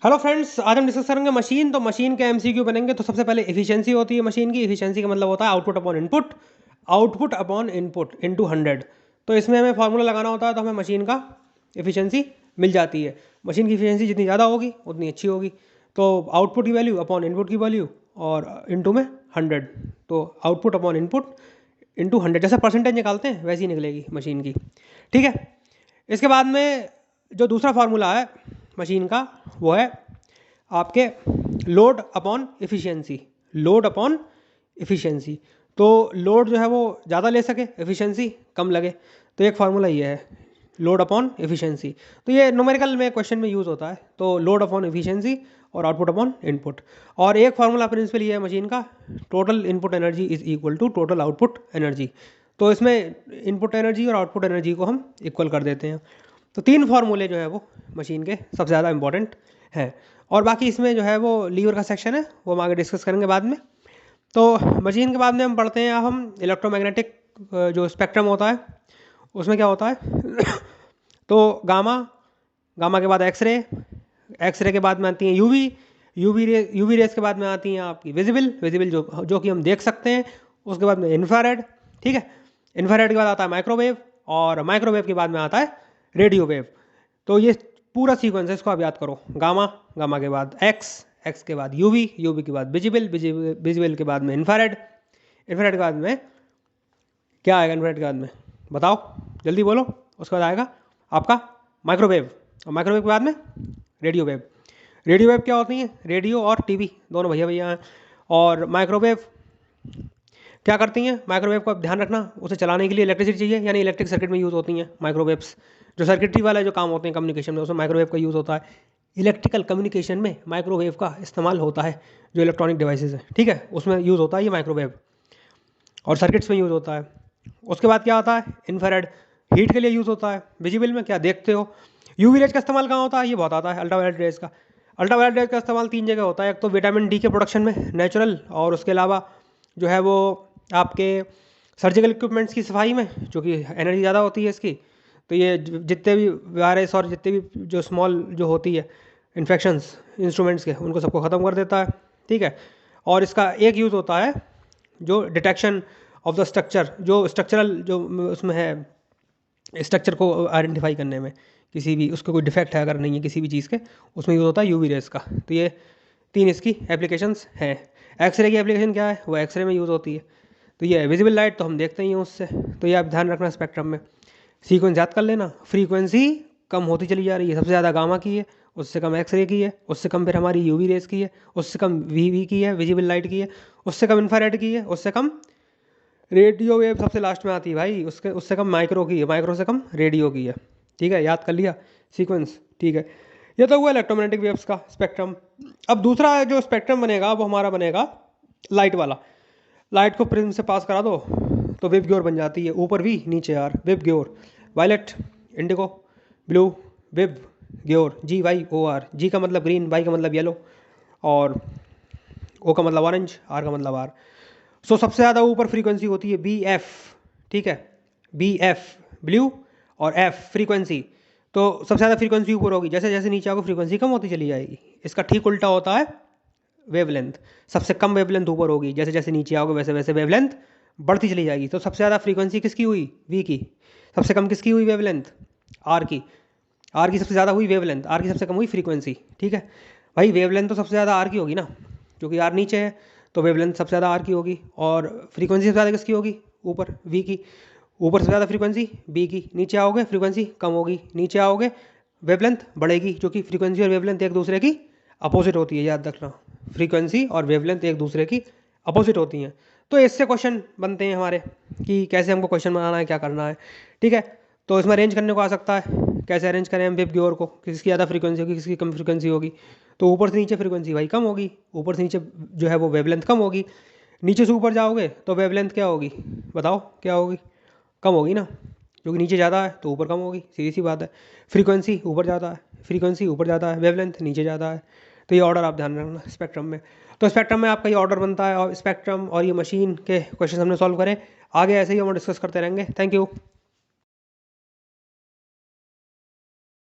Hello friends, आज हम discuss करेंगे मशीन। तो मशीन के एमसीक्यू बनेंगे। तो सबसे पहले एफिशिएंसी होती है मशीन की। एफिशिएंसी का मतलब होता है output upon input, output upon input into 100। तो इसमें हमें फार्मूला लगाना होता है, तो हमें मशीन का एफिशिएंसी मिल जाती है। मशीन की एफिशिएंसी जितनी ज़्यादा होगी उतनी अच्छी होगी। तो आउटपुट की वैल्यू अपॉन इनपुट की वैल्यू और इनटू में 100। तो आउटपुट अपॉन इनपुट इंटू 100, जैसे परसेंटेज निकालते हैं वैसी निकलेगी मशीन की। ठीक है। इसके बाद में जो दूसरा फार्मूला है मशीन का, वो है आपके load upon efficiency. Load upon efficiency. तो लोड जो है वो ज़्यादा ले सके, एफिशिएंसी कम लगे। तो एक फार्मूला ये है, लोड अपॉन एफिशिएंसी। तो ये न्यूमेरिकल में क्वेश्चन में यूज़ होता है। तो लोड अपॉन एफिशिएंसी और आउटपुट अपॉन इनपुट। और एक फार्मूला प्रिंसिपल ये है मशीन का, total input energy is equal to total output energy. तो इसमें इनपुट एनर्जी और आउटपुट एनर्जी को हम इक्वल कर देते हैं। तो तीन फार्मूले जो है वो मशीन के सबसे ज़्यादा इंपॉर्टेंट हैं। और बाकी इसमें जो है वो लीवर का सेक्शन है, वो हम आगे डिस्कस करेंगे बाद में। तो मशीन के बाद में हम पढ़ते हैं, अब हम इलेक्ट्रोमैग्नेटिक जो स्पेक्ट्रम होता है उसमें क्या होता है तो गामा, गामा के बाद एक्सरे, एक्सरे के बाद में आती है यूवी, यूवी रेस के बाद में आती हैं आपकी विजिबल, विजिबल जो कि हम देख सकते हैं। उसके बाद में इन्फ्रारेड। ठीक है। इन्फ्रारेड के बाद आता है माइक्रोवेव, और माइक्रोवेव के बाद में आता है रेडियो वेव। तो ये पूरा सीक्वेंस है, इसको आप याद करो। गामा, गामा के बाद एक्स, एक्स के बाद यूवी, यूवी के बाद विजिबल, विजिबल के बाद में इन्फ्रारेड, इन्फ्रारेड के बाद में क्या आएगा? इन्फ्रारेड के बाद में बताओ, जल्दी बोलो। उसके बाद आएगा आपका माइक्रोवेव, और माइक्रोवेव के बाद में रेडियो वेव। रेडियो वेव क्या होती है? रेडियो और टीवी दोनों भैया भैया हैं। और माइक्रोवेव क्या करती हैं? माइक्रोवेव को ध्यान रखना, उसे चलाने के लिए इलेक्ट्रिसिटी चाहिए, यानी इलेक्ट्रिक सर्किट में यूज़ होती हैं माइक्रोवेव्स। जो सर्किटरी वाला जो काम होते हैं कम्युनिकेशन में, उसमें माइक्रोवेव का यूज़ होता है। इलेक्ट्रिकल कम्युनिकेशन में माइक्रोवेव का इस्तेमाल होता है। जो इलेक्ट्रॉनिक डिवाइसेज है, ठीक है, उसमें यूज़ होता है ये माइक्रोवेव, और सर्किट्स में यूज़ होता है। उसके बाद क्या आता है? इन्फ्रारेड, हीट के लिए यूज़ होता है। विजिबल में क्या देखते हो। यूवी रेज का इस्तेमाल कहाँ होता है? ये बहुत आता है, अल्ट्रावायलेट रेज का। अल्ट्रावायलेट रेज का इस्तेमाल तीन जगह होता है। एक तो विटामिन डी के प्रोडक्शन में नेचुरल, और उसके अलावा जो है वो आपके सर्जिकल इक्विपमेंट्स की सफाई में, जो कि एनर्जी ज़्यादा होती है इसकी। तो ये जितने भी वायरस और जितने भी जो स्मॉल जो होती है इन्फेक्शंस इंस्ट्रूमेंट्स के, उनको सबको ख़त्म कर देता है। ठीक है। और इसका एक यूज़ होता है जो डिटेक्शन ऑफ द स्ट्रक्चर, जो स्ट्रक्चरल जो उसमें है, स्ट्रक्चर को आइडेंटिफाई करने में, किसी भी उसका कोई डिफेक्ट है अगर नहीं है किसी भी चीज़ के, उसमें यूज़ होता है यूवी रेस का। तो ये तीन इसकी एप्लीकेशंस हैं। एक्सरे की एप्लीकेशन क्या है? वो एक्सरे में यूज़ होती है। तो ये विजिबल लाइट तो हम देखते ही हैं उससे। तो ये आप ध्यान रखना स्पेक्ट्रम में। सीक्वेंस याद कर लेना। फ्रीक्वेंसी कम होती चली जा रही है, सबसे ज़्यादा गामा की है, उससे कम एक्सरे की है, उससे कम फिर हमारी यूवी रेस की है, उससे कम वीवी की है, विजिबल लाइट की है, उससे कम इंफ्रारेड की है, उससे कम रेडियो वेव सबसे लास्ट में आती है भाई, उसके उससे कम माइक्रो की है, माइक्रो से कम रेडियो की है। ठीक है, याद कर लिया सीक्वेंस। ठीक है। ये तो हुआ इलेक्ट्रोमैग्नेटिक वेव्स का स्पेक्ट्रम। अब दूसरा जो स्पेक्ट्रम बनेगा वो हमारा बनेगा लाइट वाला। लाइट को प्रिज्म से पास करा दो तो वेव ग्योर बन जाती है। ऊपर वी नीचे आर, वेव ग्योर। वायलेट, इंडिगो, ब्लू, वेव ग्योर। GYOR, जी का मतलब ग्रीन, वाई का मतलब येलो, और ओ का मतलब ऑरेंज, आर का मतलब आर। सो सबसे ज़्यादा ऊपर फ्रीक्वेंसी होती है BF। ठीक है, BF ब्लू, और F फ्रीक्वेंसी। तो सबसे ज़्यादा फ्रीक्वेंसी ऊपर होगी, जैसे जैसे नीचे आओगे फ्रीक्वेंसी कम होती चली जाएगी। इसका ठीक उल्टा होता है वेवलेंथ। सबसे कम वेवलेंथ ऊपर होगी, जैसे जैसे नीचे आओगे वैसे वैसे वेवलेंथ बढ़ती चली जाएगी। तो सबसे ज़्यादा फ्रीक्वेंसी किसकी हुई? V की। सबसे कम किसकी हुई वेवलेंथ? R की। R की सबसे ज़्यादा हुई वेवलेंथ, R की सबसे कम हुई फ्रीक्वेंसी। ठीक है भाई, वेवलेंथ तो सबसे ज़्यादा R की होगी ना, क्योंकि R नीचे है, तो वेवलेंथ सबसे ज़्यादा R की होगी। और फ्रीक्वेंसी सबसे ज़्यादा किसकी होगी? ऊपर, V की। ऊपर सबसे ज़्यादा फ्रीक्वेंसी B की। नीचे आओगे फ्रीक्वेंसी कम होगी, नीचे आओगे वेवलेंथ बढ़ेगी, क्योंकि फ्रीक्वेंसी और वेवलेंथ एक दूसरे की अपोजिट होती है, याद रखना। फ्रीक्वेंसी और वेवलेंथ एक दूसरे की अपोजिट होती हैं। तो इससे क्वेश्चन बनते हैं हमारे कि कैसे हमको क्वेश्चन बनाना है, क्या करना है। ठीक है। तो इसमें अरेंज करने को आ सकता है, कैसे अरेंज करें हम वेव ग्योर को, किसकी ज़्यादा फ्रीक्वेंसी होगी, किसकी कम फ्रीक्वेंसी होगी। तो ऊपर से नीचे फ्रीक्वेंसी भाई कम होगी, ऊपर से नीचे जो है वो वेवलेंथ कम होगी। नीचे से ऊपर जाओगे तो वेवलेंथ क्या होगी? बताओ क्या होगी? कम होगी ना, क्योंकि नीचे ज़्यादा है तो ऊपर कम होगी, सीधी सी बात है। फ्रीक्वेंसी ऊपर ज़्यादा है, फ्रीक्वेंसी ऊपर ज़्यादा है, वेवलेंथ नीचे ज़्यादा है। तो ये ऑर्डर आप ध्यान रखना स्पेक्ट्रम में। तो स्पेक्ट्रम में आपका ये ऑर्डर बनता है, और स्पेक्ट्रम और ये मशीन के क्वेश्चन हमने सॉल्व करें। आगे ऐसे ही हम डिस्कस करते रहेंगे। Thank you.